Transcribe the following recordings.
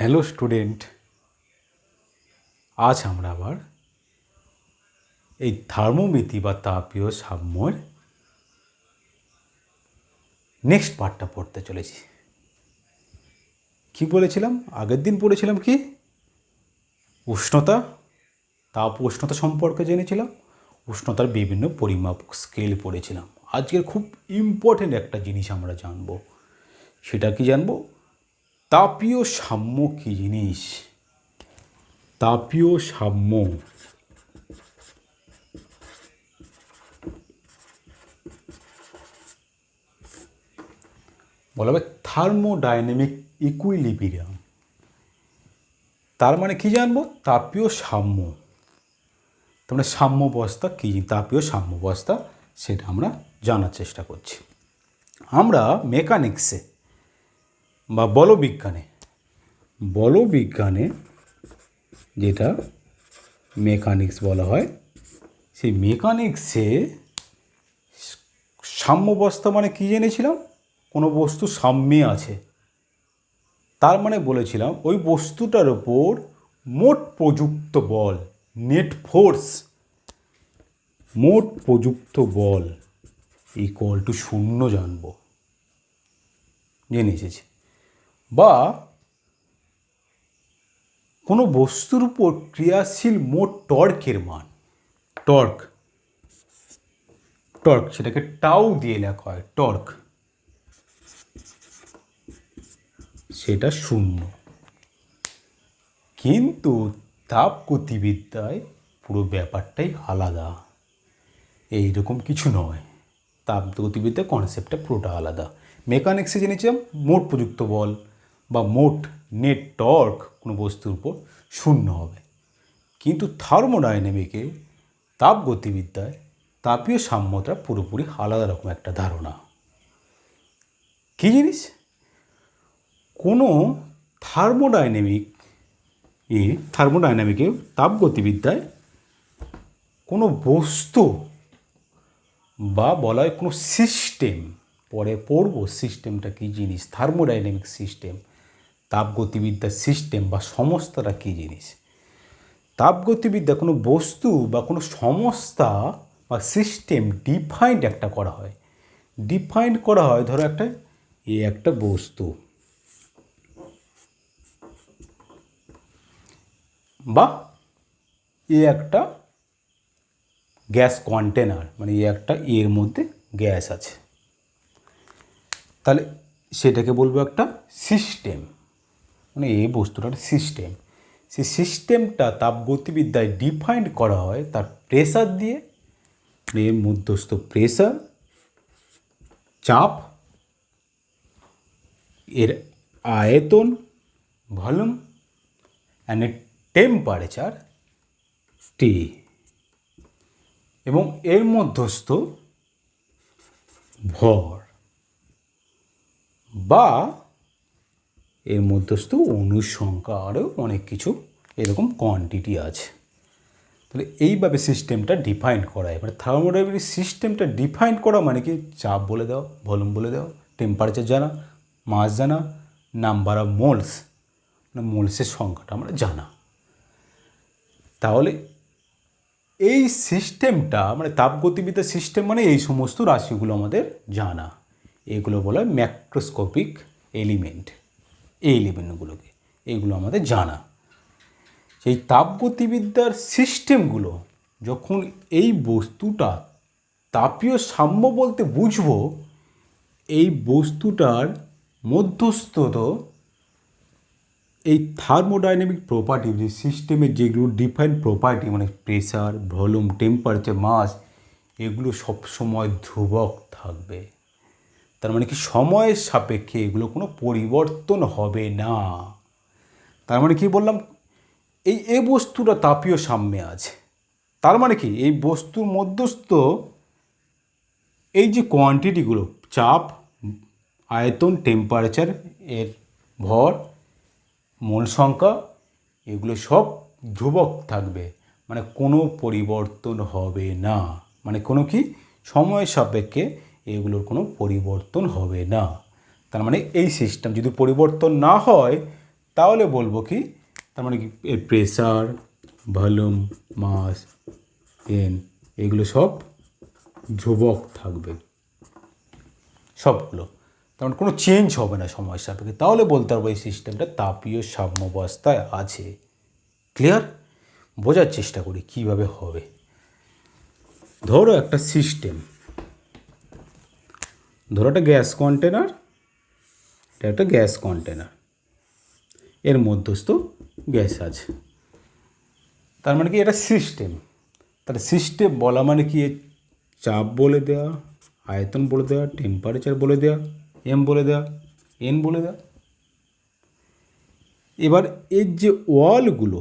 Hello student, আজ আমরা আবার এই থার্মোমিতি বা তাপীয় সাম্যের নেক্সট পার্টটা পড়তে চলেছি। কি বলেছিলাম? আগের দিন পড়েছিলাম কি উষ্ণতা, তাপ উষ্ণতা সম্পর্কে জেনেছিলাম, উষ্ণতার বিভিন্ন পরিমাপ স্কেল পড়েছিলাম। আজকের খুব ইম্পর্টেন্ট একটা জিনিস আমরা জানব। সেটা কি জানবো? তাপীয় সাম্য কী জিনিস। তাপীয় সাম্য বলা হবে থার্মোডাইনামিক ইকুইলিব্রিয়াম। তার মানে কি জানবো? তাপীয় সাম্য। তোমরা সাম্যাবস্থা কী, তাপীয় সাম্যাবস্থা সেটা আমরা জানার চেষ্টা করছি। আমরা মেকানিক্সে বা বলবিজ্ঞানে যেটা মেকানিক্স বলা হয়, সেই মেকানিক্সে সাম্যাবস্থা মানে কী জেনেছিলাম? কোনো বস্তু সাম্যে আছে, তার মানে বলেছিলাম ওই বস্তুটার ওপর মোট প্রযুক্ত বল, নেট ফোর্স, মোট প্রযুক্ত বল ইকুয়াল টু 0 জানবো, জেনে এসেছি। বা কোনো বস্তুর উপর ক্রিয়াশীল মোট টর্কের মান, টর্ক সেটাকে টাউ দিয়ে লেখা হয়, টর্ক, সেটা 0। কিন্তু তাপগতিবিদ্যায় পুরো ব্যাপারটাই আলাদা। এইরকম কিছু নয়, তাপগতিবিদ্যার কনসেপ্টটা পুরোটা আলাদা। মেকানিক্সে জেনেছিলাম মোট প্রযুক্ত বল বা মোট নেট টর্ক কোনো বস্তুর উপর 0 হবে। কিন্তু থার্মোডাইনামিকে, তাপগতিবিদ্যায় তাপীয় সাম্যতা পুরোপুরি আলাদা রকম একটা ধারণা। কী জিনিস? কোনো থার্মোডাইনামিকে তাপগতিবিদ্যায় কোনো বস্তু বা বলা হয় কোনো সিস্টেম, পরে পড়ব সিস্টেমটা কী জিনিস, থার্মোডাইনামিক সিস্টেম, তাপগতিবিদ্যার সিস্টেম বা সমস্যাটা কী জিনিস। তাপগতিবিদ্যা কোনো বস্তু বা কোনো সংস্থা বা সিস্টেম ডিফাইন্ড একটা করা হয়। ধরো একটা বস্তু বা একটা গ্যাস কন্টেনার, মানে এর মধ্যে গ্যাস আছে, তাহলে সেটাকে বলবো একটা সিস্টেম, মানে এই বস্তুটার সিস্টেম। সেই সিস্টেমটা তাপগতিবিদ্যায় ডিফাইন্ড করা হয় তার প্রেসার দিয়ে, এর মধ্যস্থ প্রেসার, চাপ, এর আয়তন, ভলিউম অ্যান্ড এর টেম্পারেচার টি, এবং এর মধ্যস্থ ভর বা এর মধ্যস্থ অণুর সংখ্যা, আরও অনেক কিছু এরকম কোয়ান্টিটি আছে। তাহলে এইভাবে সিস্টেমটা ডিফাইন করা হয়। মানে থার্মোডাইনামিক সিস্টেমটা ডিফাইন করা মানে কি? চাপ বলে দাও, ভলিউম বলে দাও, টেম্পারেচার জানা, মাস জানা, নাম্বার অফ মোলস, মানে মোলসের সংখ্যাটা আমরা জানা। তাহলে এই সিস্টেমটা মানে তাপগতিবিদ্যার সিস্টেম মানে এই সমস্ত রাশিগুলো আমাদের জানা। এগুলো বলা হয় ম্যাক্রোস্কোপিক এলিমেন্ট। এই এলিমেন্টগুলোকে, এইগুলো আমাদের জানা। সেই তাপগতিবিদ্যার সিস্টেমগুলো যখন এই বস্তুটা তাপীয় সাম্য বলতে বুঝবো, এই বস্তুটার মধ্যস্থত এই থার্মোডাইনামিক প্রপার্টি, যে সিস্টেমের যেগুলো ডিফাইন্ড প্রপার্টি, মানে প্রেসার, ভলিউম, টেম্পারেচার, মাস, এগুলো সবসময় ধ্রুবক থাকবে। তার মানে কি সময়ের সাপেক্ষে এগুলো কোনো পরিবর্তন হবে না। তার মানে কি বললাম? এই বস্তুটা তাপীয় সাম্যে আছে, তার মানে কি এই বস্তুর মধ্যস্থ এই যে কোয়ান্টিটিগুলো, চাপ, আয়তন, টেম্পারেচার, এর ভর, মোল সংখ্যা, এগুলো সব ধ্রুবক থাকবে, মানে কোনো পরিবর্তন হবে না। মানে কোনো কি সময় সাপেক্ষে এগুলোর কোনো পরিবর্তন হবে না। তার মানে এই সিস্টেম যদি পরিবর্তন না হয়, তাহলে বলবো কি, তার মানে কি এর প্রেসার, ভলিউম, মাস, এন এগুলো সব ধ্রুবক থাকবে সবগুলো, তার মানে কোনো চেঞ্জ হবে না সময়ের সাপেক্ষে। তাহলে বলতে পারবো এই সিস্টেমটা তাপীয় সাম্যাবস্থায় আছে। ক্লিয়ার? বোঝার চেষ্টা করি কিভাবে হবে। ধরো একটা সিস্টেম, ধরো একটা গ্যাস কন্টেনার, এটা একটা গ্যাস কন্টেনার, এর মধ্যস্থ গ্যাস আছে, তার মানে কি এটা সিস্টেম। তাহলে সিস্টেম বলা মানে কি চাপ বলে দেওয়া, আয়তন বলে দেওয়া, টেম্পারেচার বলে দেওয়া, এম বলে দেওয়া, এন বলে দেওয়া। এবার এর যে ওয়ালগুলো,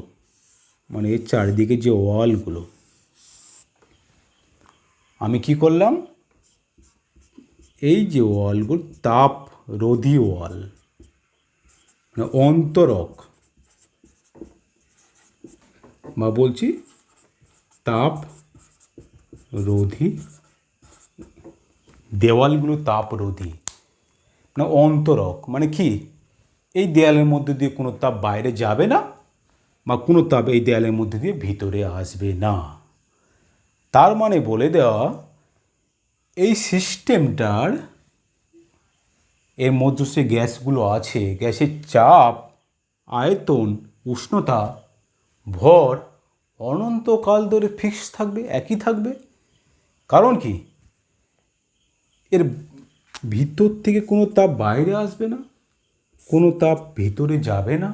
মানে এর চারিদিকে যে ওয়ালগুলো, আমি কি করলাম, এই যে ওয়ালগুলো তাপ রোধী ওয়াল, মানে অন্তরক, বা বলছি তাপ রোধী দেওয়ালগুলো তাপ রোধী, মানে অন্তরক মানে কি, এই দেয়ালের মধ্যে দিয়ে কোনো তাপ বাইরে যাবে না, বা কোনো তাপ এই দেয়ালের মধ্যে দিয়ে ভিতরে আসবে না। তার মানে বলে দেওয়া এই সিস্টেমটার এর মধ্যে যে গ্যাসগুলো আছে, গ্যাসের চাপ, আয়তন, উষ্ণতা, ভর অনন্তকাল ধরে ফিক্স থাকবে, একই থাকবে। কারণ কি, এর ভিতর থেকে কোনো তাপ বাইরে আসবে না, কোনো তাপ ভিতরে যাবে না।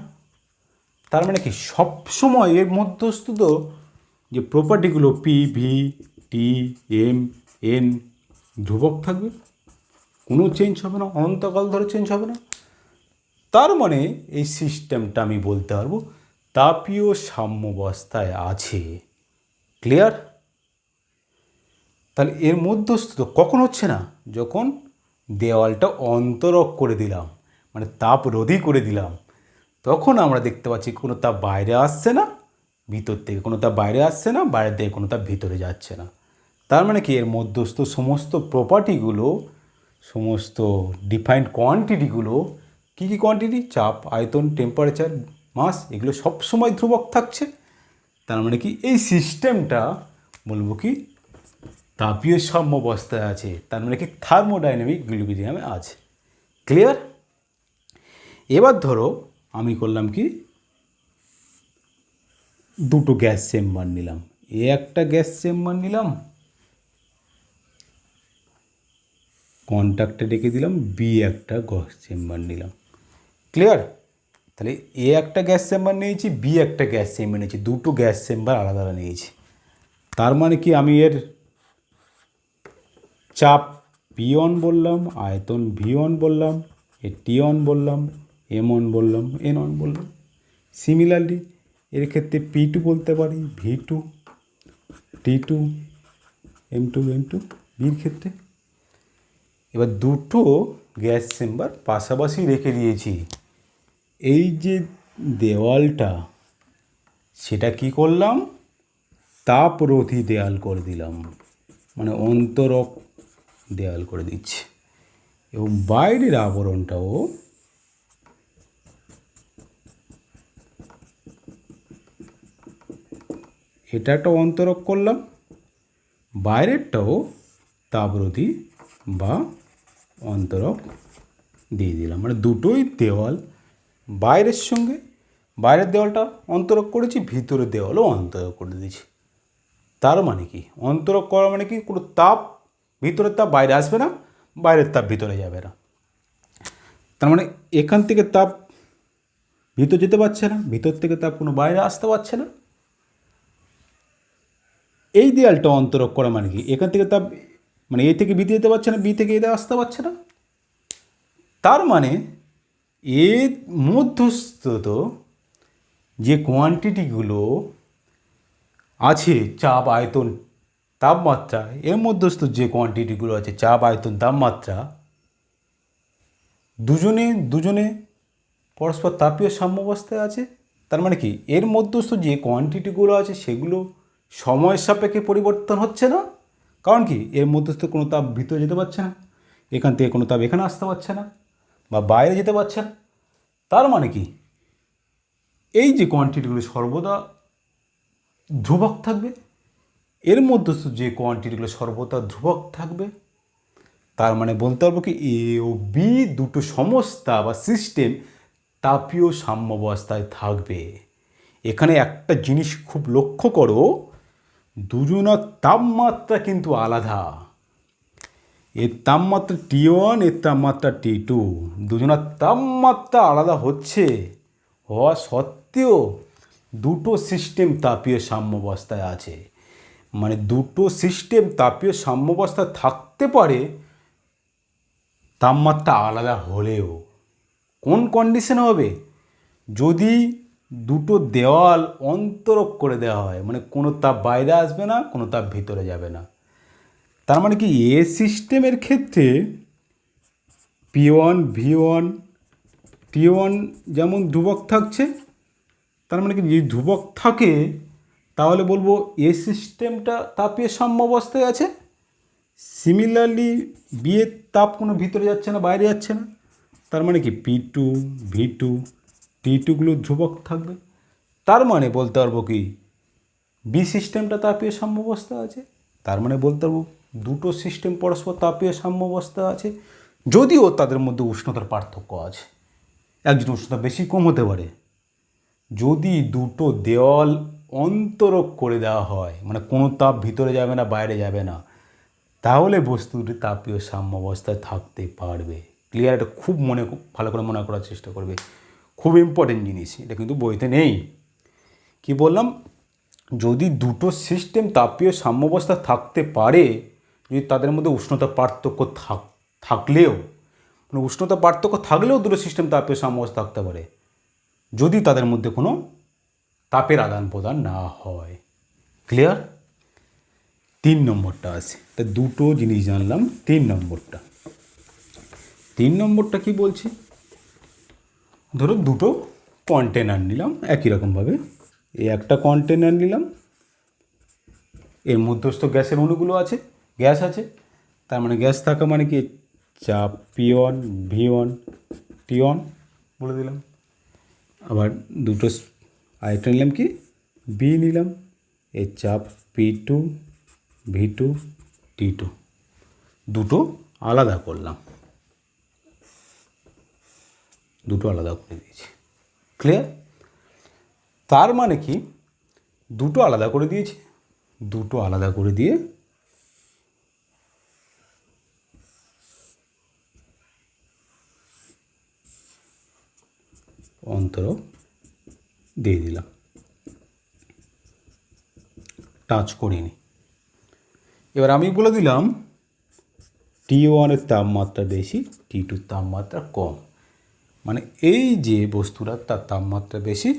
তার মানে কি সবসময় এর মধ্যস্থ যে প্রপার্টিগুলো পি, ভি, টি, এম, এন ধ্রুবক থাকবে, কোনো চেঞ্জ হবে না, অনন্তকাল ধরে চেঞ্জ হবে না। তার মানে এই সিস্টেমটা আমি বলতে পারবো তাপীয় সাম্যাবস্থায় আছে। ক্লিয়ার? তাহলে এর মধ্যস্থ কখন হচ্ছে না, যখন দেওয়ালটা অন্তরক করে দিলাম, মানে তাপ রোধী করে দিলাম, তখন আমরা দেখতে পাচ্ছি কোনো তাপ বাইরে আসছে না, ভিতর থেকে কোনো তাপ বাইরে আসছে না, বাইরে থেকে কোনো তাপ ভিতরে যাচ্ছে না। তার মানে কি এর মধ্যস্থ সমস্ত প্রপার্টিগুলো, সমস্ত ডিফাইন্ড কোয়ান্টিটিগুলো, কী কী কোয়ান্টিটি, চাপ, আয়তন, টেম্পারেচার, মাস, এগুলো সবসময় ধ্রুবক থাকছে। তার মানে কি এই সিস্টেমটা বলবো কি তাপীয় সাম্যাবস্থায় আছে, তার মানে কি থার্মোডাইনামিক ইকুইলিব্রিয়ামে আছে। ক্লিয়ার? এবার ধরো আমি করলাম কি, দুটো গ্যাস চেম্বার নিলাম, এ একটা গ্যাস চেম্বার নিলাম, কন্ট্যাক্টে রেখে দিলাম, বি একটা গ্যাস চেম্বার নিলাম। ক্লিয়ার? তাহলে এ একটা গ্যাস চেম্বার নিয়েছি, বি একটা গ্যাস চেম্বার নিয়েছি, দুটো গ্যাস চেম্বার আলাদা আলাদা নিয়েছি। তার মানে কি আমি এর চাপ পি অন বললাম, আয়তন ভি অন বললাম, এ টি অন বললাম, এম অন বললাম, এন অন বললাম। সিমিলারলি এর ক্ষেত্রে পি টু বলতে পারি, V two, T two, M two, N two, বির ক্ষেত্রে। এবার দুটো গ্যাস চেম্বার পাশাপাশি রেখে দিয়েছি। এই যে দেওয়ালটা, সেটা কি করলাম, তাপরোধী দেয়াল করে দিলাম, মানে অন্তরক দেয়াল করে দিচ্ছি। এবং বাইরের আবরণটাও এটা একটা অন্তরক করলাম, বাইরেরটাও তাপরোধী বা অন্তরক দিয়ে দিলাম, মানে দুটোই দেওয়াল বাইরের সঙ্গে, বাইরের দেওয়ালটা অন্তরক করেছি, ভিতরের দেওয়ালও অন্তরক করে দিয়েছি। তার মানে কি অন্তরক করা মানে কি, কোনো তাপ ভিতরের তাপ বাইরে আসবে না, বাইরের তাপ ভিতরে যাবে না। তার মানে এখান থেকে তাপ ভিতর যেতে পারছে না, ভিতর থেকে তাপ কোনো বাইরে আসতে পারছে না। এই দেয়ালটা অন্তরক করা মানে কি, এখান থেকে তাপ মানে এ থেকে বিতে যেতে পারছে না, বি থেকে এতে আসতে পারছে না। তার মানে এর মধ্যস্থ যে কোয়ান্টিটিগুলো আছে, চাপ, আয়তন, তাপমাত্রা, এর মধ্যস্থ যে কোয়ান্টিটিগুলো আছে চাপ, আয়তন, তাপমাত্রা, দুজনে পরস্পর তাপীয় সাম্যাবস্থায় আছে। তার মানে কি এর মধ্যস্থ যে কোয়ান্টিটিগুলো আছে সেগুলো সময়ের সাপেক্ষে পরিবর্তন হচ্ছে না। কারণ কি এর মধ্যস্থ কোনো তাপ ভিতরে যেতে পারছে না, এখান থেকে কোনো তাপ এখানে আসতে পারছে না, বা বাইরে যেতে পারছে না। তার মানে কি এই যে কোয়ান্টিটিগুলো সর্বদা ধ্রুবক থাকবে, এর মধ্যস্থ যে কোয়ান্টিটিগুলো সর্বদা ধ্রুবক থাকবে, তার মানে বলতে পারবো কি এ ও বি দুটো সংস্থা বা সিস্টেম তাপীয় সাম্যাবস্থায় থাকবে। এখানে একটা জিনিস খুব লক্ষ্য করো, দুজনার তাপমাত্রা কিন্তু আলাদা। এর তাপমাত্রা T1, এর তাপমাত্রা T2, দুজনার তাপমাত্রা আলাদা হওয়া সত্ত্বেও দুটো সিস্টেম তাপীয় সাম্যাবস্থায় আছে। মানে দুটো সিস্টেম তাপীয় সাম্যাবস্থায় থাকতে পারে তাপমাত্রা আলাদা হলেও। কোন কন্ডিশন হবে? যদি দুটো দেওয়াল অন্তরক করে দেওয়া হয়, মানে কোনো তাপ বাইরে আসবে না, কোনো তাপ ভিতরে যাবে না। তার মানে কি এ সিস্টেমের ক্ষেত্রে P1, V1, T1 যেমন ধ্রুবক থাকছে, তার মানে কি যদি ধ্রুবক থাকে তাহলে বলবো এ সিস্টেমটা তাপীয় সাম্যাবস্থায় আছে। সিমিলারলি বি এর তাপ কোনো ভিতরে যাচ্ছে না, বাইরে যাচ্ছে না, তার মানে কি P2, V2, T2গুলো ধ্রুবক থাকবে। তার মানে বলতে পারবো কি বি সিস্টেমটা তাপীয় সাম্যাবস্থা আছে। তার মানে বলতে পারবো দুটো সিস্টেম পরস্পর তাপীয় সাম্যাবস্থা আছে, যদিও তাদের মধ্যে উষ্ণতার পার্থক্য আছে। একজন উষ্ণতা বেশি কম হতে পারে। যদি দুটো দেওয়াল অন্তরক করে দেওয়া হয়, মানে কোনো তাপ ভিতরে যাবে না, বাইরে যাবে না, তাহলে বস্তুটি তাপীয় সাম্যাবস্থায় থাকতে পারবে। ক্লিয়ার? এটা খুব ভালো করে মনে করার চেষ্টা করবে, খুব ইম্পর্টেন্ট জিনিস, এটা কিন্তু বইতে নেই। কি বললাম? যদি দুটো সিস্টেম তাপীয় সাম্যাবস্থা থাকতে পারে, যদি তাদের মধ্যে উষ্ণতা পার্থক্য থাকলেও, মানে উষ্ণতা পার্থক্য থাকলেও দুটো সিস্টেম তাপীয় সাম্যাবস্থা থাকতে পারে, যদি তাদের মধ্যে কোনো তাপের আদান প্রদান না হয়। ক্লিয়ার? 3 নম্বরটা আছে। তা দুটো জিনিস জানলাম। 3 নম্বরটা কি বলছি? ধরো দুটো কন্টেনার নিলাম একই রকমভাবে। এই একটা কন্টেনার নিলাম, এর মধ্যস্থ গ্যাসের অণুগুলো আছে, গ্যাস আছে। তার মানে গ্যাস থাকা মানে কি চাপ P1, V1, T1 বলে দিলাম। আবার দুটো আরেকটা নিলাম কি বি নিলাম, এর চাপ P2, V2, T2, দুটো আলাদা করলাম, দুটো আলাদা করে দিয়েছি। ক্লিয়ার? তার মানে কি দুটো আলাদা করে দিয়েছি, দুটো আলাদা করে দিয়ে অন্তরক দিয়ে দিলাম, টাচ করিনি। এবার আমি বলে দিলাম T1 এর তাপমাত্রা বেশি, T2 তাপমাত্রা কম। মানে এই যে বস্তুটা তার তাপমাত্রা বেশি,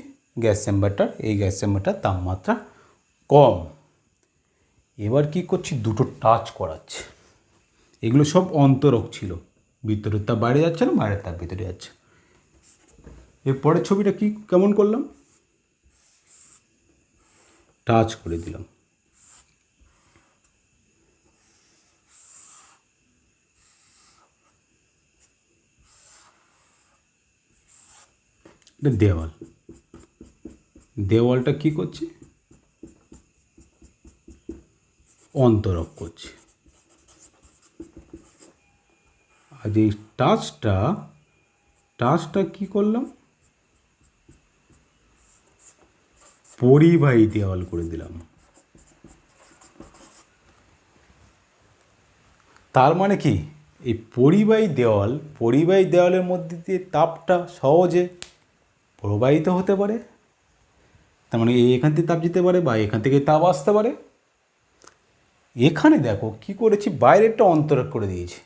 গ্যাস চেম্বারটার, এই গ্যাস চেম্বারটার তাপমাত্রা কম। এবার কি করছি? দুটো টাচ করাচ্ছে। এগুলো সব অন্তরক ছিল, ভিতরের তাপ বাইরে যাচ্ছে না, বাইরের তাপ ভিতরে যাচ্ছে। এরপরের ছবিটা কি কেমন করলাম? টাচ করে দিলাম, দেওয়াল, দেওয়ালটা কি করছে? অন্তরক করছে। আর এই টাচটা কি করলাম? পরিবাহী দেওয়াল করে দিলাম। তার মানে কি এই পরিবাহী দেওয়ালের মধ্যে দিয়ে তাপটা সহজে প্রবাহিত হতে পারে। তার মানে এখান থেকে তাপ যেতে পারে বা এখান থেকে তাপ আসতে পারে। এখানে দেখো কি করেছি, বাইরেরটা অন্তরক করে দিয়েছি।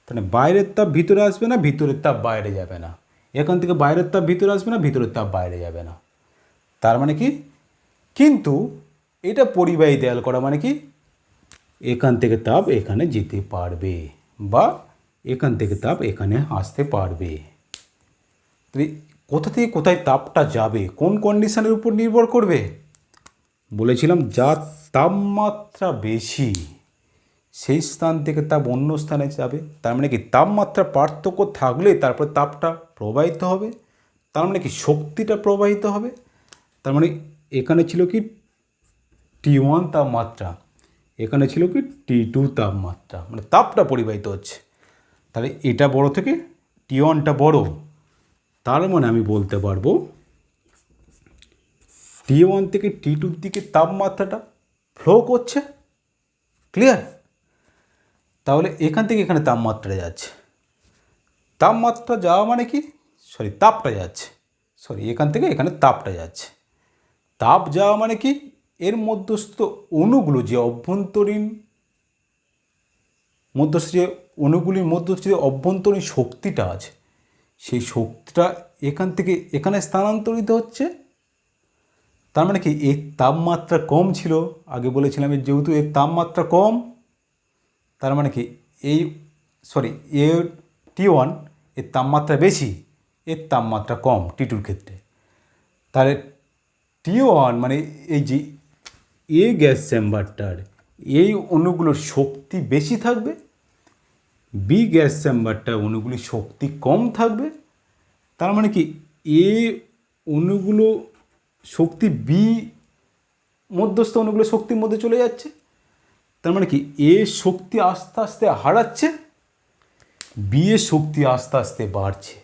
মানে বাইরের তাপ ভিতরে আসবে না, ভিতরের তাপ বাইরে যাবে না। এখান থেকে বাইরের তাপ ভিতরে আসবে না, ভিতরের তাপ বাইরে যাবে না। তার মানে কি, কিন্তু এটা পরিবাহী দেওয়াল করা মানে কি এখান থেকে তাপ এখানে যেতে পারবে বা এখান থেকে তাপ এখানে আসতে পারবে। কোথা থেকে কোথায় তাপটা যাবে কোন কন্ডিশনের উপর নির্ভর করবে? বলেছিলাম যার তাপমাত্রা বেশি সেই স্থান থেকে তাপ অন্য স্থানে যাবে। তার মানে কি তাপমাত্রা পার্থক্য থাকলে তারপরে তাপটা প্রবাহিত হবে, তার মানে কি শক্তিটা প্রবাহিত হবে। তার মানে এখানে ছিল কি T1 তাপমাত্রা, এখানে ছিল কি T2 তাপমাত্রা, মানে তাপটা পরিবাহিত হচ্ছে। তাহলে এটা বড় থেকে T1টা বড়, তার মানে আমি বলতে পারবো T1 থেকে T2 দিকে তাপমাত্রাটা ফ্লো করছে। ক্লিয়ার? তাহলে এখান থেকে এখানে তাপমাত্রা যাচ্ছে, তাপমাত্রা যাওয়া মানে কি, তাপটা যাচ্ছে, এখান থেকে এখানে তাপটা যাচ্ছে। তাপ যাওয়া মানে কি, এর মধ্যস্থ অণুগুলো যে অভ্যন্তরীণ অণুগুলির মধ্যস্থ যে অভ্যন্তরীণ শক্তিটা আছে, সেই শক্তিটা এখান থেকে এখানে স্থানান্তরিত হচ্ছে। তার মানে কি এর তাপমাত্রা কম ছিল, আগে বলেছিলাম যেহেতু এর তাপমাত্রা কম, তার মানে কি এই এ T1 এর তাপমাত্রা বেশি, এর তাপমাত্রা কম T2 ক্ষেত্রে। তাহলে T1 মানে এই যে এ গ্যাস চেম্বারটার এই অণুগুলোর শক্তি বেশি থাকবে, বি গ্যাস চেম্বারটার অণুগুলির শক্তি কম থাকবে। তার মানে কি এ অণুগুলো শক্তি বি মধ্যস্থ অণুগুলো শক্তির মধ্যে চলে যাচ্ছে, তার মানে কি এ শক্তি আস্তে আস্তে হারাচ্ছে, বি এর শক্তি আস্তে আস্তে বাড়ছে।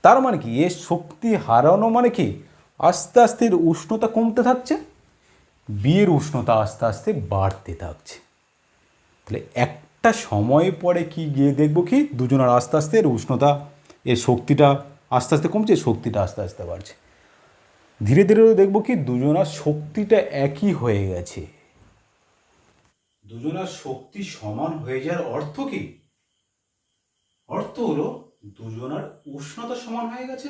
তার মানে কি এর শক্তি হারানো মানে কি আস্তে আস্তে এর উষ্ণতা কমতে থাকছে, বি এর উষ্ণতা আস্তে আস্তে বাড়তে থাকছে। তাহলে একটা সময় পরে কি গিয়ে দেখবো কি দুজনের আস্তে আস্তে এর উষ্ণতা, এর শক্তিটা আস্তে আস্তে কমছে, শক্তিটা আস্তে আস্তে বাড়ছে। ধীরে ধীরে দেখবো কি দুজনার শক্তিটা একই হয়ে গেছে। দুজনার শক্তি সমান হয়ে যাওয়ার অর্থ কি? অর্থ হলো দুজনার উষ্ণতা সমান হয়ে গেছে।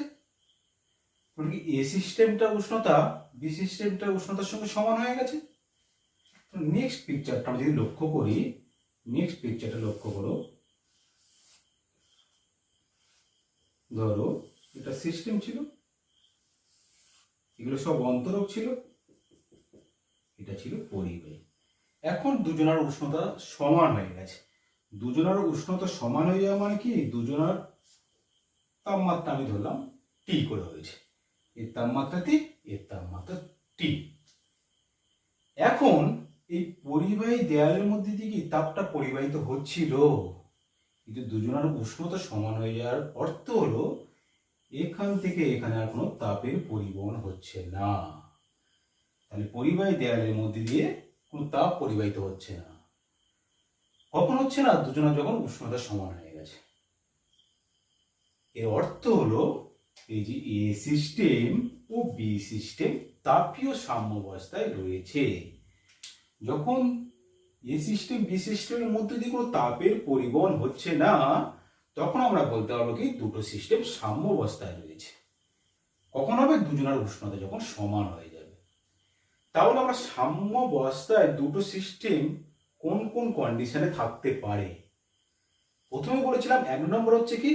মানে কি এ সিস্টেমটা উষ্ণতা বি সিস্টেমটা উষ্ণতার সঙ্গে সমান হয়ে গেছে। নেক্সট পিকচারটা আমরা যদি লক্ষ্য করি, নেক্সট পিকচারটা লক্ষ্য করো, ধরো এটা সিস্টেম ছিল, এগুলো সব অন্তরক ছিল, এটা ছিল পরিবাহী। এখন দুজনার উষ্ণতা সমান হয়ে গেছে। দুজনার উষ্ণতা সমান হয়ে যাওয়া মানে কি দুজনার তাপমাত্রা আমি ধরলাম T করে হয়েছে, এর তাপমাত্রা T, এর তাপমাত্রা T। এখন এই পরিবাহী দেয়ালের মধ্যে দিয়ে কি তাপটা পরিবাহিত হচ্ছিল, কিন্তু দুজনার উষ্ণতা সমান হয়ে যাওয়ার অর্থ হলো এখান থেকে এখানে আর কোনো তাপের পরিবহন হচ্ছে না। তাহলে পরিবাহী দেয়ালের মধ্যে দিয়ে কোনো তাপ পরিবাহিত হচ্ছে না। কখন হচ্ছে না? দুজনের যখন উষ্ণতা সমান হয়ে গেছে। এর অর্থ হলো এই যে এ সিস্টেম ও বি সিস্টেম তাপীয় সাম্যাবস্থায় রয়েছে। যখন এ সিস্টেম বি সিস্টেমের মধ্যে দিয়ে কোনো তাপের পরিবহন হচ্ছে না, তখন আমরা বলতে পারবো কি দুটো সিস্টেম সাম্যাবস্থায় রয়েছে। কখন হবে? দুজনের উষ্ণতা যখন সমান হয়ে যাবে। তাহলে আমরা সাম্যাবস্থায় দুটো সিস্টেম কোন কোন কন্ডিশনে থাকতে পারে? প্রথমে বলেছিলাম 1 নম্বর হচ্ছে কি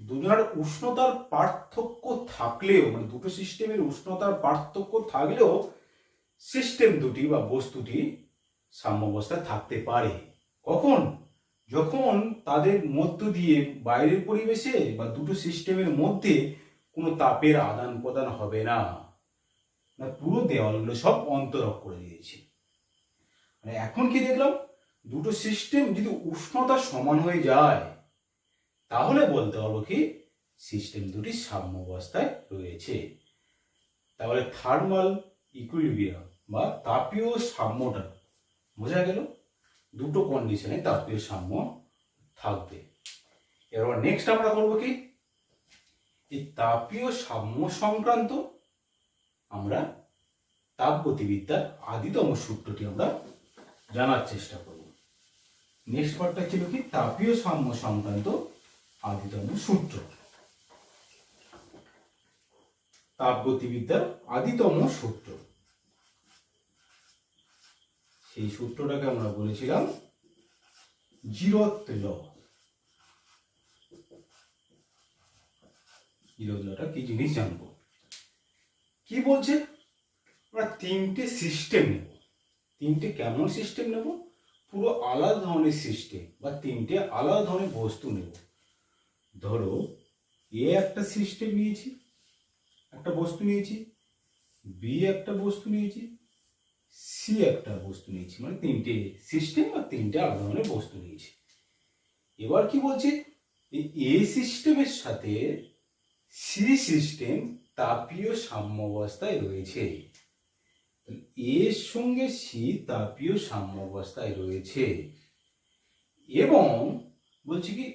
দুজনের উষ্ণতার পার্থক্য থাকলেও, মানে দুটো সিস্টেমের উষ্ণতার পার্থক্য থাকলেও সিস্টেম দুটি বা বস্তুটি সাম্যাবস্থায় থাকতে পারে। কখন? যখন তাদের মধ্য দিয়ে বাইরের পরিবেশে বা দুটো সিস্টেমের মধ্যে কোনো তাপের আদান প্রদান হবে না, পুরো দেওয়ালগুলো সব অন্তরক করে দিয়েছে। মানে এখন কি দেখলাম, দুটো সিস্টেম যদি উষ্ণতা সমান হয়ে যায় তাহলে বলতে পারবো কি সিস্টেম দুটি সাম্যাবস্থায় রয়েছে। তাহলে থার্মাল ইকুইলিব্রিয়াম বা তাপীয় সাম্যটা বোঝা গেল, দুটো কন্ডিশনে তাপীয় সাম্য থাকবে। এবার নেক্সট আমরা করবো কি এই তাপীয় সাম্য সংক্রান্ত আমরা তাপগতিবিদ্যার আদিতম সূত্রটি আমরা জানার চেষ্টা করব। নেক্সট পার্টটা ছিল কি তাপীয় সাম্য সংক্রান্ত আদিতম সূত্র, তাপগতিবিদ্যার আদিতম সূত্র। সেই সূত্রটাকে আমরা বলেছিলাম জিরথ ল। জিরথ লটা কি জিনিস জানবো। কি বলছে? আমরা তিনটে সিস্টেম নেব। তিনটে কেমন সিস্টেম নেব? পুরো আলাদা ধরনের সিস্টেম বা তিনটে আলাদা ধরনের বস্তু নেব। ধরো এ একটা সিস্টেম নিয়েছি, একটা বস্তু নিয়েছি, বি একটা বস্তু নিয়েছি, সি একটা বস্তু নিয়েছি, মানে তিনটে সিস্টেম আর তিনটে আলাদা ধরনের বস্তু নিয়েছি। এবার কি বলছে, এই এ সিস্টেমের সাথে সি সিস্টেম তাপীয় সাম্যাবস্থায় রয়েছে। এর সঙ্গে সি তাপীয় সাম্যাবস্থায় রয়েছে এবং বলছি কি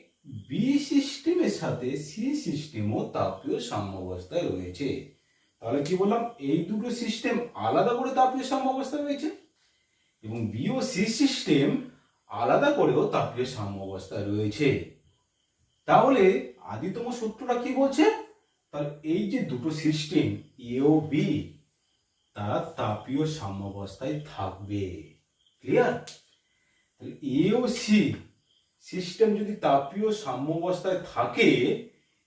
বি সিস্টেমের সাথে সি সিস্টেমও তাপীয় সাম্যাবস্থায় রয়েছে। তাহলে কি বললাম, এই দুটো সিস্টেম আলাদা করে তাপীয় সাম্যাবস্থায় রয়েছে এবং বি ও সি সিস্টেম আলাদা করেও তাপীয় সাম্যাবস্থায় রয়েছে। তাহলে আদিতম সূত্রটা কি বলছে, তাহলে এই যে দুটো সিস্টেম এ ও বি তারা তাপীয় সাম্যাবস্থায় থাকবে। ক্লিয়ার? তাহলে এ ও সি সিস্টেম যদি তাপীয় সাম্যাবস্থায় থাকে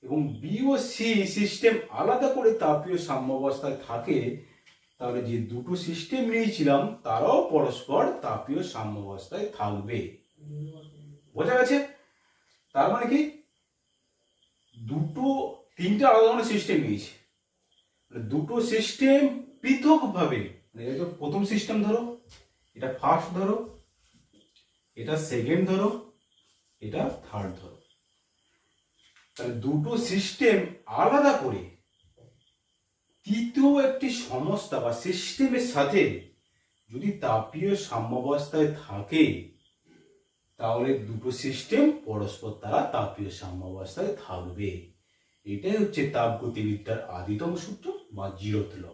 এবং বি ও সি সিস্টেম আলাদা করে তাপীয় সাম্যাবস্থায় থাকে, তাহলে যে দুটো সিস্টেম নিয়েছিলাম তারাও পরস্পর তাপীয় সাম্যাবস্থায় থাকবে। বোঝা গেছে? তার মানে কি তিনটে আলাদা ধরনের সিস্টেম নিয়েছি, দুটো সিস্টেম পৃথকভাবে, এটা প্রথম সিস্টেম ধরো, এটা ফার্স্ট ধরো, এটা সেকেন্ড ধরো, এটা থার্ড ধরো। তাহলে দুটো সিস্টেম আলাদা করে তৃতীয় একটি সংস্থা বা সিস্টেমের সাথে যদি তাপীয় সাম্যাবস্থায় থাকে, তাহলে দুটো সিস্টেম পরস্পর তারা তাপীয় সাম্যাবস্থায় থাকবে। এটাই হচ্ছে তাপগতিবিদ্যার আদিতম সূত্র বা জিরোথ ল।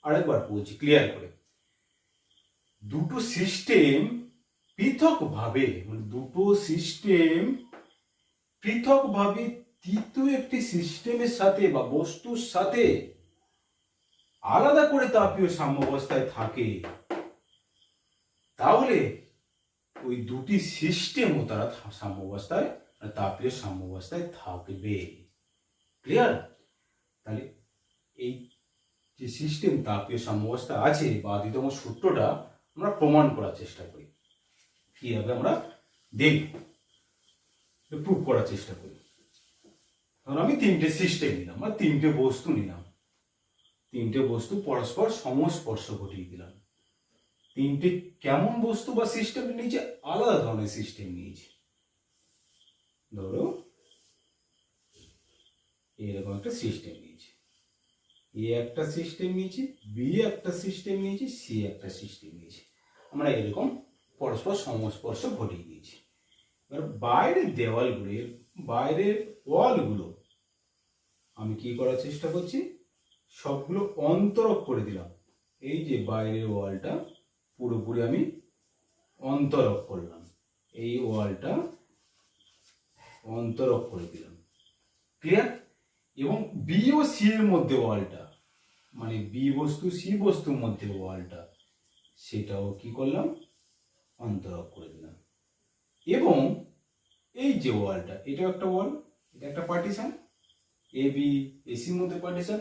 আরেকবার বলছি ক্লিয়ার করে, দুটো সিস্টেম পৃথকভাবে, মানে দুটো সিস্টেম পৃথকভাবে তৃতীয় একটি সিস্টেমের সাথে বা বস্তুর সাথে আলাদা করে তাপীয় সাম্যাবস্থায় থাকে, তাহলে ওই দুটি সিস্টেমও তারা সাম্যাবস্থায়, তাপীয় সাম্যাবস্থায় থাকবে। ক্লিয়ার? তাহলে এই যে সিস্টেম তাপীয় সাম্যাবস্থা আছে বা আদিতম সূত্রটা আমরা প্রমাণ করার চেষ্টা করি। কিভাবে আমরা দেখব, প্রুভ করার চেষ্টা করি। ধরুন আমি তিনটে সিস্টেম নিলাম বা তিনটে বস্তু নিলাম, তিনটে বস্তু পরস্পর সংস্পর্শ ঘটিয়ে দিলাম। তিনটে কেমন বস্তু বা সিস্টেম নিয়েছে, আলাদা ধরনের সিস্টেম নিয়েছে। ধরো এরকম একটা সিস্টেম নিয়েছে, এ একটা সিস্টেম নিয়েছি, বি একটা সিস্টেম নিয়েছি, সি একটা সিস্টেম নিয়েছি। আমরা এরকম পরস্পর সংস্পর্শ ঘটিয়ে দিয়েছি। এবার বাইরের দেওয়ালগুলো, বাইরের ওয়ালগুলো আমি কি করার চেষ্টা করছি, সবগুলো অন্তরক করে দিলাম। এই যে বাইরের ওয়ালটা পুরোপুরি আমি অন্তরক করলাম, এই ওয়ালটা অন্তরক করে দিলাম। ক্লিয়ার? এবং বি ও সি এর মধ্যে ওয়ালটা, মানে বি বস্তু সি বস্তুর মধ্যে ওয়ালটা, সেটাও কি করলাম, অন্তরক করে দিলাম। এবং এই যে ওয়ালটা, এটাও একটা ওয়াল, এটা একটা পার্টিশন, এ বি এসির মধ্যে পার্টিশন,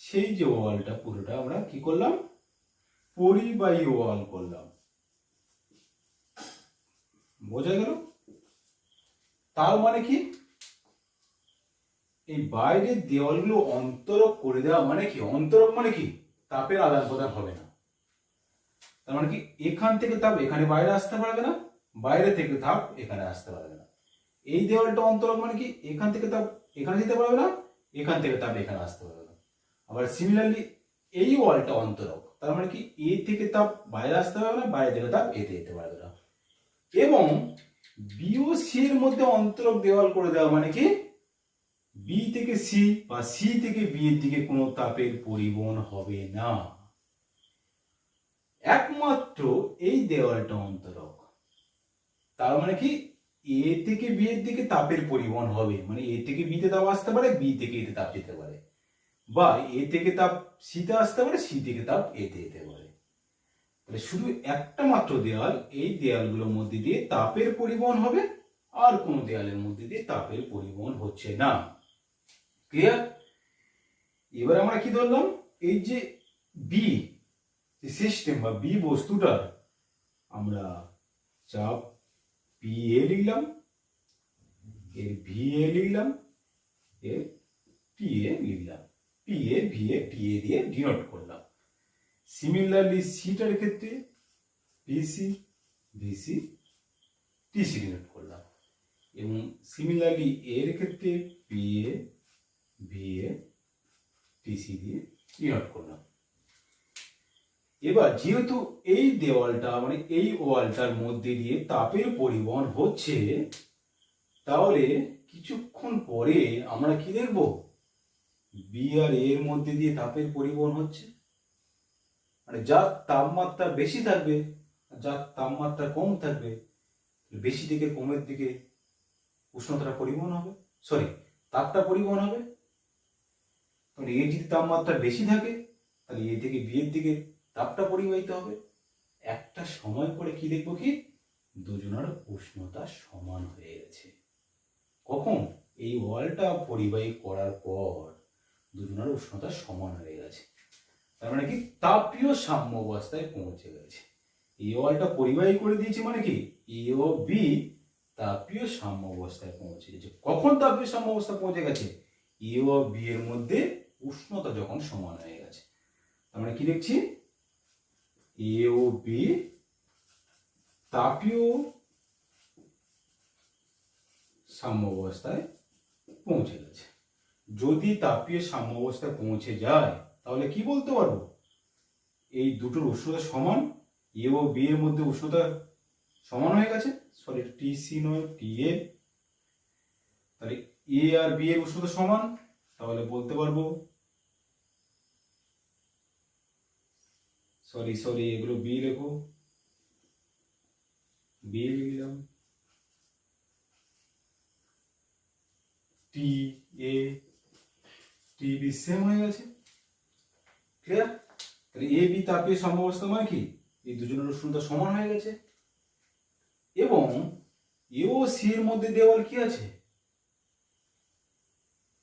সেই যে ওয়ালটা পুরোটা আমরা কি করলাম, পরিবাহী ওয়াল করলাম। বোঝা গেল? তার মানে কি, এই বাইরের দেওয়ালগুলো অন্তরক করে দেওয়া মানে কি, অন্তরক মানে কি তাপের আদান প্রদান হবে না। তার মানে কি এখান থেকে তাপ এখানে বাইরে আসতে পারবে না, বাইরে থেকে তাপ এখানে আসতে পারবে না। এই দেওয়ালটা অন্তরক মানে কি এখান থেকে তাপ এখানে যেতে পারবে না, এখান থেকে তাপ এখানে আসতে পারবে না। আবার সিমিলারলি এই ওয়ালটা অন্তরক, তার মানে কি এ থেকে তাপ বাইরে আসতে পারবে না, বাইরে থেকে তাপ এতে যেতে পারবে না। এবং বি ও সি এর মধ্যে অন্তরক দেওয়াল করে দেওয়া মানে কি বি থেকে সি বা সি থেকে বি এর দিকে কোনো তাপের পরিবহন হবে না, একমাত্র এই দেওয়ালটা অন্তরক। তার মানে কি এ থেকে বি এর দিকে তাপের পরিবহন হবে, মানে এ থেকে বি তে তাপ আসতে পারে, বি থেকে এতে তাপ যেতে পারে, বা এ থেকে তাপ সি তে আসতে পারে, সি থেকে তাপ এতে যেতে পারে। তাহলে শুধু একটা মাত্র দেওয়াল, এই দেওয়ালগুলোর মধ্যে দিয়ে তাপের পরিবহন হবে, আর কোনো দেওয়ালের মধ্যে দিয়ে তাপের পরিবহন হচ্ছে না। ক্লিয়ার? এবার আমরা কি ধরলাম, এই যে বি সিস্টেম বা বি বস্তুটার আমরা চাপ পি এ লিখলাম, এর ভি এ লিখলাম, এর টি এ লিখলাম। পি এ ভি এ টি এ দিয়ে ডিনোট করলাম। সিমিলারলি সিটার ক্ষেত্রে পিসি ভিসি টিসি ডিনোট করলাম এবং সিমিলারলি এর ক্ষেত্রে P A V A TC দিয়ে ডিনোট করলাম। এবার যেহেতু এই দেওয়ালটা মানে এই ওয়ালটার মধ্যে দিয়ে তাপের পরিবহন হচ্ছে, তাহলে কিছুক্ষণ পরে আমরা কি দেখব, বি আর এর মধ্যে দিয়ে তাপের পরিবহন হচ্ছে। মানে যার তাপমাত্রা বেশি থাকবে যার তাপমাত্রা কম থাকবে, বেশি থেকে কমের দিকে উষ্ণতাটা পরিবহন হবে, সরি তাপটা পরিবহন হবে। তাহলে এর যদি তাপমাত্রা বেশি থাকে তাহলে এ থেকে বি এর দিকে তাপটা পরিবাহিত হবে। একটা সময় পরে কি দেখবো, কি দুজনের উষ্ণতা সমান হয়ে গেছে। কখন? এই ওয়ালটা পরিবাহী করার পর দুজনের উষ্ণতা সমান হয়ে গেছে। তার মানে কি তাপীয় সাম্য অবস্থায় পৌঁছে গেছে। এই ওয়ালটা পরিবাহী করে দিয়েছে মানে কি এ ও বি তাপীয় সাম্য অবস্থায় পৌঁছে গেছে। কখন তাপীয় সাম্য অবস্থায় পৌঁছে গেছে? এ ও বি এর মধ্যে উষ্ণতা যখন সমান হয়ে গেছে। তার মানে কি দেখছি, এ ও বি তাপীয় সাম্য অবস্থায় পৌঁছে গেছে। যদি তাপীয় সাম্য অবস্থায় পৌঁছে যায় তাহলে কি বলতে পারবো, এই দুটোর উষ্ণতা সমান, এ ও বি এর মধ্যে উষ্ণতা সমান হয়ে গেছে। সরি টিসি নয় টি এ, তাহলে এ আর বি এর উষ্ণতা সমান, তাহলে বলতে পারবো, সরি এগুলো বি লেখো, বি লিখলাম, টি এ টি বি সেম হয়ে গেছে। ক্লিয়ার? তাহলে এ বি তাপীয় সাম্য অবস্থা মানে কি এই দুজনের উষ্ণতা সমান হয়ে গেছে। এবং এ ও সি এর মধ্যে দেওয়াল কি আছে,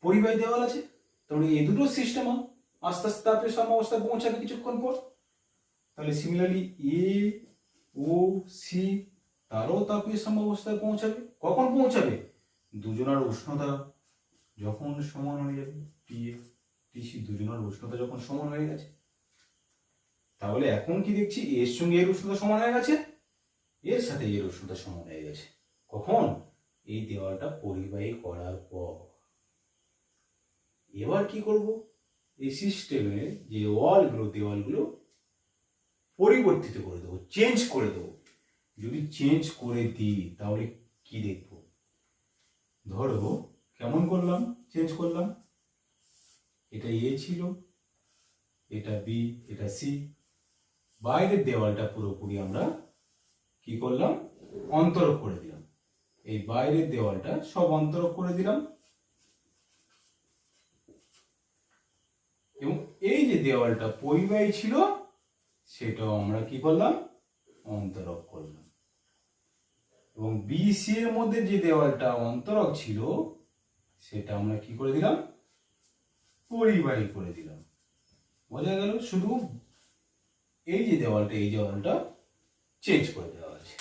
পরিবাহী দেওয়াল আছে। তাহলে এই দুটো সিস্টেম আস্তে আস্তে তাপীয় সাম্য অবস্থায় পৌঁছাবে কিছুক্ষণ পর। তাহলে সিমিলারলি এ ও সি তারও তাপীয় সাম্য অবস্থায় পৌঁছাবে। কখন পৌঁছাবে? দুজনের উষ্ণতা যখন সমান হয়ে যাবে, টি এ টিসি দুজনের উষ্ণতা যখন সমান হয়ে গেছে। তাহলে এখন কি দেখছি, এর সঙ্গে এর উষ্ণতা সমান হয়ে গেছে, এর সাথে এর উষ্ণতা সমান হয়ে গেছে। কখন? এই দেওয়ালটা পরিবাহী করার পর। এবার কি করব, এই সিস্টেমের যে দেওয়ালগুলো পরিবর্তিত করে দেবো, চেঞ্জ করে দেবো। যদি চেঞ্জ করে দিই তাহলে কি দেখবো, ধরো কেমন করলাম, চেঞ্জ করলাম, এটা এ ছিল, এটা বি, এটা সি, বাইরের দেওয়ালটা পুরোপুরি আমরা কি করলাম, অন্তরক করে দিলাম। এই বাইরের দেওয়ালটা সব অন্তরক করে দিলাম এবং এই যে দেওয়ালটা পরিবাহী ছিল সেটাও আমরা কি করলাম, অন্তরক করলাম। এবং বিসি এর মধ্যে যে দেওয়ালটা অন্তরক ছিল সেটা আমরা কি করে দিলাম, পরিবাহী করে দিলাম। বোঝা গেল? শুধু এই যে দেওয়ালটা চেঞ্জ করে দেওয়া আছে।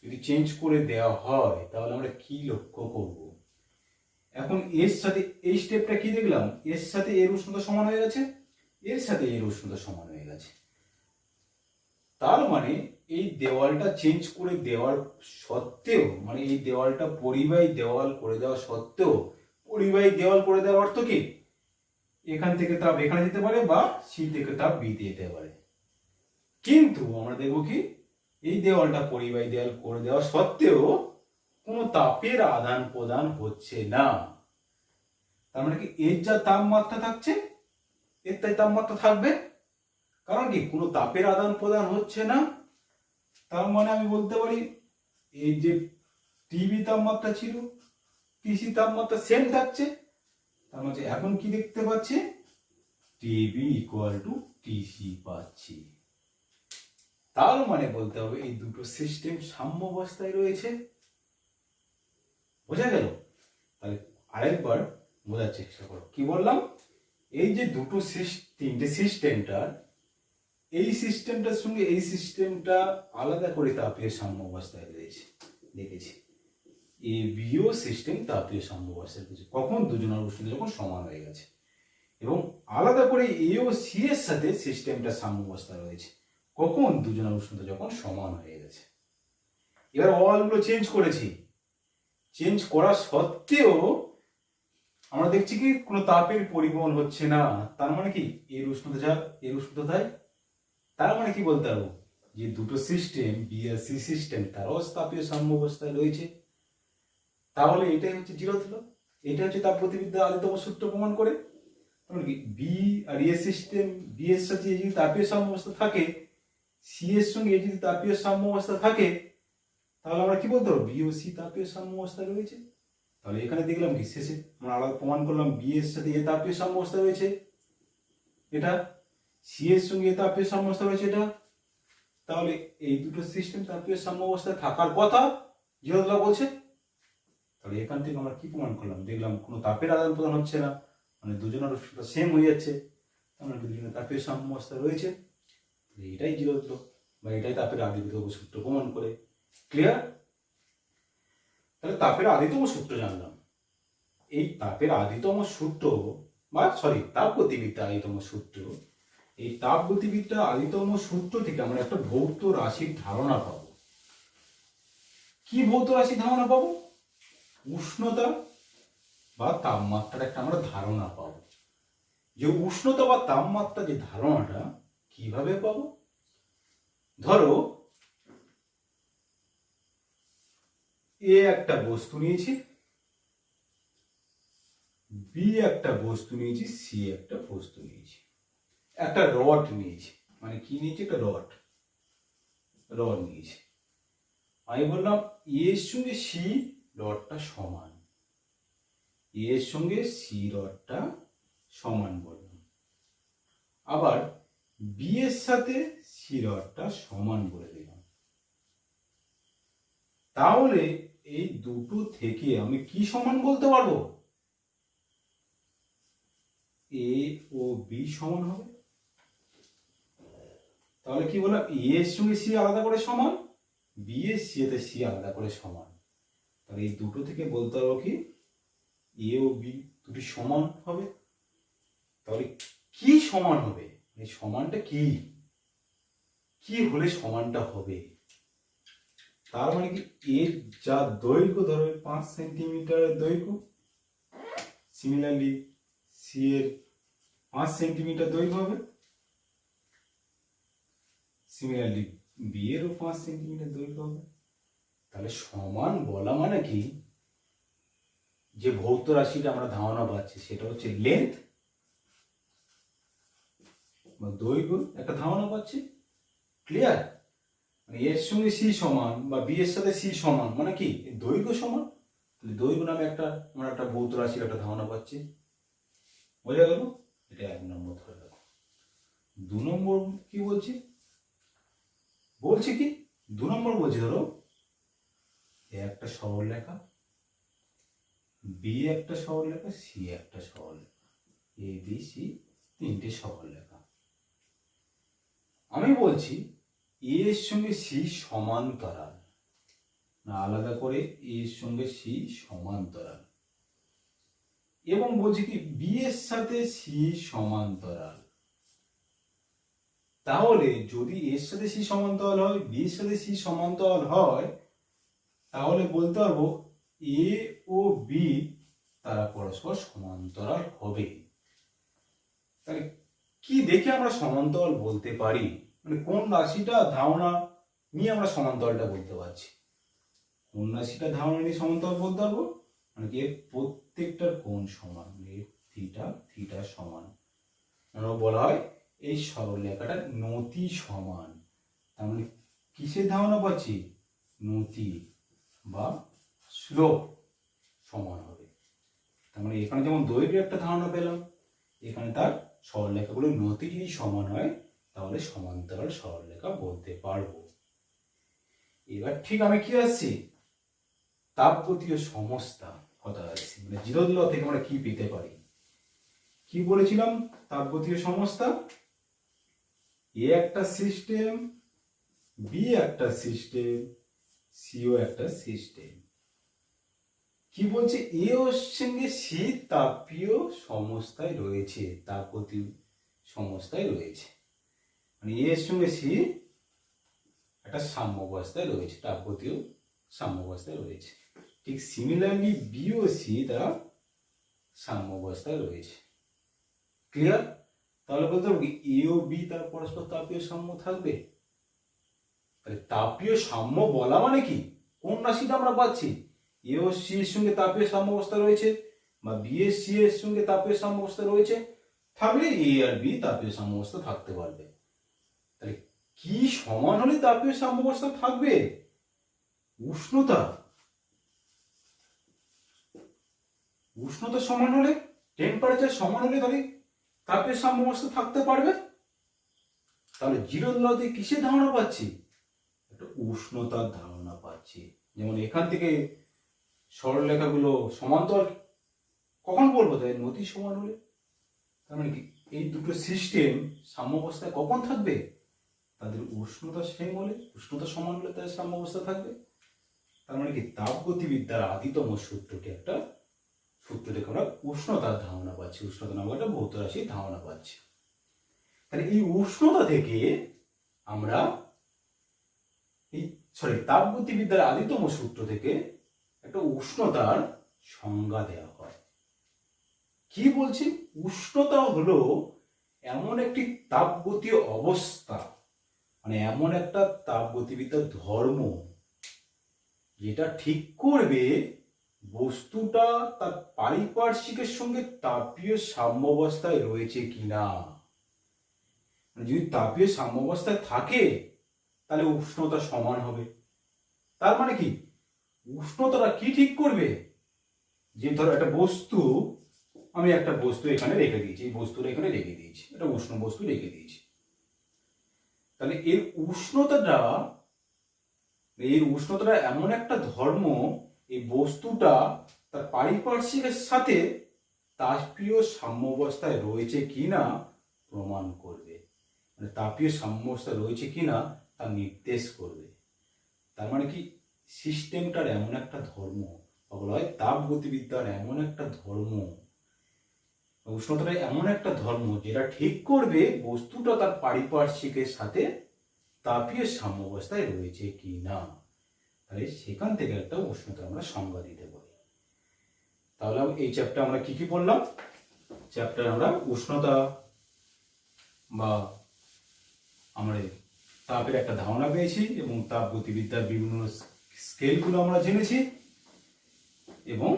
যদি চেঞ্জ করে দেওয়া হয় তাহলে আমরা কি লক্ষ্য করব, এখন এর সাথে এই স্টেপটা কি দেখলাম, এর সাথে এর উষ্ণতা সমান হয়ে গেছে, এর সাথে এর উষ্ণতা সমান হয়ে গেছে। তার মানে এই দেওয়ালটা চেঞ্জ করে দেওয়ার সত্ত্বেও, মানে এই দেওয়ালটা পরিবাহী দেওয়াল করে দেওয়া সত্ত্বেও, পরিবাহী দেওয়াল করে দেওয়ার অর্থ কি, এখান থেকে তাপ এখানে যেতে পারে বা সি থেকে তাপ বিতে যেতে পারে। কিন্তু আমরা দেখব কি, এই দেওয়ালটা পরিবাহী দেওয়াল করে দেওয়া সত্ত্বেও কোনো তাপের আদান প্রদান হচ্ছে না। তার মানে কি এর যা তাপমাত্রা থাকছে এর তাই তাপমাত্রা থাকবে, কারণ কি কোনো তাপের আদান প্রদান হচ্ছে না। তার মানে আমি বলতে পারি এই যে টিবি তাপমাত্রা ছিল টিসি তাপমাত্রা সেম থাকছে। তার মানে এখন কি দেখতে পাচ্ছি, টিবি ইকুয়াল টু টিসি পাচ্ছি। তার মানে বলতে হবে এই দুটো সিস্টেম সাম্য অবস্থায় রয়েছে। বোঝা গেল? তাহলে আরেকবার বোঝার চেষ্টা করো। কি বললাম, এই যে দুটো তিনটে সিস্টেমটার, এই সিস্টেমটার সঙ্গে এই সিস্টেমটা আলাদা করে তাপীয় সাম্য অবস্থায় রয়েছে, দেখেছি। এ বিও সিস্টেম তাপীয় সাম্য অবস্থায় রয়েছে কখন, দুজনের উষ্ণতা যখন সমান হয়ে গেছে। এবং আলাদা করে এ ও সি এর সাথে সিস্টেমটা সাম্যাবস্থা রয়েছে। কখন? দুজনের উষ্ণতা যখন সমান হয়ে গেছে। এবার অলগুলো চেঞ্জ করেছি, চেঞ্জ করা সত্ত্বেও আমরা দেখছি কি কোনো তাপের পরিবহন হচ্ছে না। তার মানে কি এর উষ্ণতা যা এর উষ্ণতা তাই। তার মানে কি বলতে পারবো যে দুটো সিস্টেম বি আর সি সিস্টেম তারাও তাপীয় সাম্যাবস্থায় রয়েছে। তাহলে এটাই হচ্ছে জিরোথ ল, এটা হচ্ছে তাপগতিবিদ্যার আদিতম সূত্র প্রমাণ করে। তার মানে কি বি আর এ সিস্টেম, বি এর সাথে যদি তাপীয় সাম্যাবস্থা থাকে, সি এর সঙ্গে যদি তাপীয় সাম্যাবস্থা থাকে, তাহলে আমরা কি বলতে পারবো বি ও সি তাপীয় সাম্যাবস্থায় রয়েছে। তাহলে এখানে দেখলাম কি শেষে আমরা আলাদা প্রমাণ করলাম বি এর সাথে এ তাপীয় সাম্যাবস্থা রয়েছে, এটা সি এর সঙ্গে এ তাপীয় সাম্যাবস্থা রয়েছে এটা। তাহলে এই দুটো সিস্টেম তাপীয় সাম্যাবস্থায় থাকার কথা জিরোথ ল বলছে। তাহলে এখান থেকে আমরা কি প্রমাণ করলাম? দেখলাম কোনো তাপের আদান প্রদান হচ্ছে না, মানে দুজনের উষ্ণতা সেম হয়ে যাচ্ছে, আমরা দুজনের তাপীয় সাম্যাবস্থা রয়েছে। এটাই জিরোথ ল বা এটাই তাপের আদিতম সূত্র প্রমাণ করে। ক্লিয়ার? তাহলে তাপের আদিতম সূত্র জানলাম। এই তাপের আদিতম সূত্র বা তাপগতিবিদ্যা আদিতম সূত্র, এই তাপগতিবিদ্যা আদিতম সূত্র থেকে আমরা একটা ভৌত রাশির ধারণা পাবো। কি ভৌত রাশির ধারণা পাবো? উষ্ণতা বা তাপমাত্রার একটা আমরা ধারণা পাবো। যে উষ্ণতা বা তাপমাত্রা যে ধারণাটা কিভাবে পাবো? ধরো এ একটা বস্তু নিয়েছি, বি একটা বস্তু নিয়েছি, সি একটা বস্তু নিয়েছি, একটা রড নিয়েছি। মানে কি নিয়েছি? একটা রড নিয়েছি। আমি বললাম এর সঙ্গে সি রডটা সমান, এর সঙ্গে সি রডটা সমান বললাম। আবার বি এর সাথে সি রডটা সমান বলে দিলাম। তাহলে এই দুটো থেকে আমি কি সমান বলতে পারবো? এ ও বি সমান হবে। তাহলে কি বললাম? এ এর সঙ্গে সি আলাদা করে সমান, বি এর সাথে সি আলাদা করে সমান। তাহলে এই দুটো থেকে বলতে পারবো কি এ ও বি দুটি সমান হবে। তাহলে কি সমান হবে? এই সমানটা কি কি হলে সমানটা হবে? তার মানে কি এর যা দৈর্ঘ্য ধরো 5 সেন্টিমিটারের দৈর্ঘ্য, সিমিলারলি সি এর 5 সেন্টিমিটার দৈর্ঘ্য হবে, সিমিলারলি বি এরও 5 সেন্টিমিটার দৈর্ঘ্য হবে। তাহলে সমান বলা মানে কি যে ভৌত রাশিটা আমরা ধারণা পাচ্ছি সেটা হচ্ছে লেন্থ বা দৈর্ঘ্য একটা ধারণা পাচ্ছি। ক্লিয়ার? মানে এর সঙ্গে সি সমান বা বি এর সাথে সি সমান মানে কি দৈর্ঘ্য সমান। তাহলে দৈর্ঘ্য নামে আমরা একটা ভৌত রাশির একটা ধারণা পাচ্ছি। বোঝা গেল? এটা 1 নম্বর ধরে রাখো। 2 নম্বর কি বলছি? কি 2 নম্বর বলছি ধরো এ একটা সরলরেখা, বি একটা সরলরেখা, সি একটা সরলরেখা, এ বি সি তিনটে সরলরেখা। আমি বলছি এ এর সঙ্গে সি সমান্তরাল, না আলাদা করে এ এর সঙ্গে সি সমান্তরাল, এবং বলছি কি বি এর সাথে সি সমান্তরাল। তাহলে যদি এর সাথে সি সমান্তরাল হয়, বি এর সাথে সি সমান্তরাল হয়, তাহলে বলতে পারবো এ ও বি তারা পরস্পর সমান্তরাল হবে। তাহলে কি দেখে আমরা সমান্তরাল বলতে পারি? মানে কোন রাশিটা ধারণা নিয়ে আমরা সমান্তরালটা বলতে পারছি? কোন রাশিটা ধারণা নিয়ে সমান্তরাল বলতে পারবো? মানে কি এর প্রত্যেকটার কোণ সমান, এর থিটা সমান। মানে বলা হয় এই সরলরেখাটার নতি সমান। তার মানে কিসের ধারণা পাচ্ছি? নতি বা স্লোপ সমান হবে। তার মানে এখানে যেমন দৈর্ঘ্যের একটা ধারণা পেলাম, এখানে তার সরলরেখাগুলোর নতি যদি সমান হয় তাহলে সমান্তরাল সরলরেখা বলতে পারবো। এবার ঠিক আমি কি আসছি? তাপগতীয় সমস্যা কথা আসছি, মানে জিরোথ ল থেকে আমরা কি পেতে পারি? কি বলেছিলাম? তাপগতীয় সমস্যা এ একটা সিস্টেম, বি একটা সিস্টেম, সিও একটা সিস্টেম। কি বলছে, এ ওর সঙ্গে সি তাপীয় সমস্যায় রয়েছে, তাপগতি সমস্যায় রয়েছে, মানে এর সঙ্গে সি একটা সাম্যাবস্থায় রয়েছে, তাপগতীয় সাম্যাবস্থায় রয়েছে। ঠিক সিমিলারলি বি ও সি তারা সাম্যাবস্থায় রয়েছে। ক্লিয়ার? তাহলে বলতে হবে এ ও বি তার পরস্পর তাপীয় সাম্য থাকবে। তাহলে তাপীয় সাম্য বলা মানে কি, কোন রাশিটা আমরা পাচ্ছি, এ ও সি এর সঙ্গে তাপীয় সাম্যাবস্থা রয়েছে বা বি এর সি এর সঙ্গে তাপীয় সাম্যাবস্থা রয়েছে, থাকলে এ আর বি তাপীয় সাম্যাবস্থা থাকতে পারবে। তাহলে কি সমান হলে তাপীয় সাম্যাবস্থা থাকবে? উষ্ণতা। উষ্ণতা সমান হলে, টেম্পারেচার সমান হলে তাহলে তাপীয় সাম্যাবস্থা থাকতে পারবে। তাহলে জিরো লতে কিসের ধারণা পাচ্ছি, একটা উষ্ণতার ধারণা পাচ্ছি। যেমন এখান থেকে সরলরেখাগুলো সমান্তরাল কখন বলবো, তাই নতি সমান হলে। তার মানে কি এই দুটো সিস্টেম সাম্যাবস্থায় কখন থাকবে, তাদের উষ্ণতা সেম হলে, উষ্ণতা সমান হলে তাদের সাম্যাবস্থা থাকবে। তার মানে কি তাপগতিবিদ্যার আদিতম সূত্রটি একটা সূত্র থেকে আমরা উষ্ণতার ধারণা পাচ্ছি, উষ্ণতা নামক একটা ভৌত রাশির ধারণা পাচ্ছি। তাহলে এই উষ্ণতা থেকে আমরা তাপগতিবিদ্যার আদিতম সূত্র থেকে একটা উষ্ণতার সংজ্ঞা দেওয়া হয়। কি বলছি, উষ্ণতা হলো এমন একটি তাপগতীয় অবস্থা, মানে এমন একটা তাপগতিবিদ্যার ধর্ম যেটা ঠিক করবে বস্তুটা তার পারিপার্শ্বিকের সঙ্গে তাপীয় সাম্যাবস্থায় রয়েছে কিনা। যদি তাপীয় সাম্যাবস্থায় থাকে তাহলে উষ্ণতা সমান হবে। তার মানে কি উষ্ণতাটা কি ঠিক করবে, যে ধরো একটা বস্তু, আমি একটা বস্তু এখানে রেখে দিয়েছি, এই বস্তুটা এখানে রেখে দিয়েছি, একটা উষ্ণ বস্তু রেখে দিয়েছি। তাহলে এর উষ্ণতাটা এমন একটা ধর্ম, এই বস্তুটা তার পারিপার্শ্বিকের সাথে তাপীয় সাম্যাবস্থায় রয়েছে কিনা প্রমাণ করবে, মানে তাপীয় সাম্যাবস্থায় রয়েছে কিনা তা নির্দেশ করবে। তার মানে কি সিস্টেমটার এমন একটা ধর্ম, বলা হয় তাপগতিবিদ্যার এমন একটা ধর্ম, উষ্ণতাটা এমন একটা ধর্ম যেটা ঠিক করবে বস্তুটা তার পারিপার্শ্বিকের সাথে তাপীয় সাম্যাবস্থায় রয়েছে কি না। তাহলে সেখান থেকে একটা উষ্ণতা আমরা সংজ্ঞা দিতে পারি। তাহলে এই চ্যাপ্টার আমরা কি কি পড়লাম, চ্যাপ্টার আমরা উষ্ণতা বা আমরা তাপের একটা ধারণা পেয়েছি এবং তাপগতিবিদ্যার বিভিন্ন স্কেলগুলো আমরা জেনেছি, এবং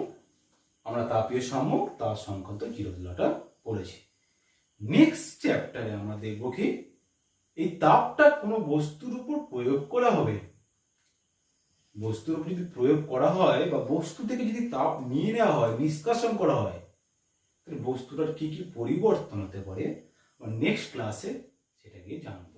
আমরা তাপীয় সাম্য তার সংক্রান্ত জিরোধুলাটা পড়েছি। নেক্সট চ্যাপ্টারে আমরা দেখব কি এই তাপটা কোনো বস্তুর উপর প্রয়োগ করা হবে, বস্তুর উপর যদি প্রয়োগ করা হয় বা বস্তু থেকে যদি তাপ নিয়ে নেওয়া হয়, নিষ্কাশন করা হয়, তাহলে বস্তুটার কি কি পরিবর্তন হতে পারে, নেক্সট ক্লাসে সেটাকে জানবো।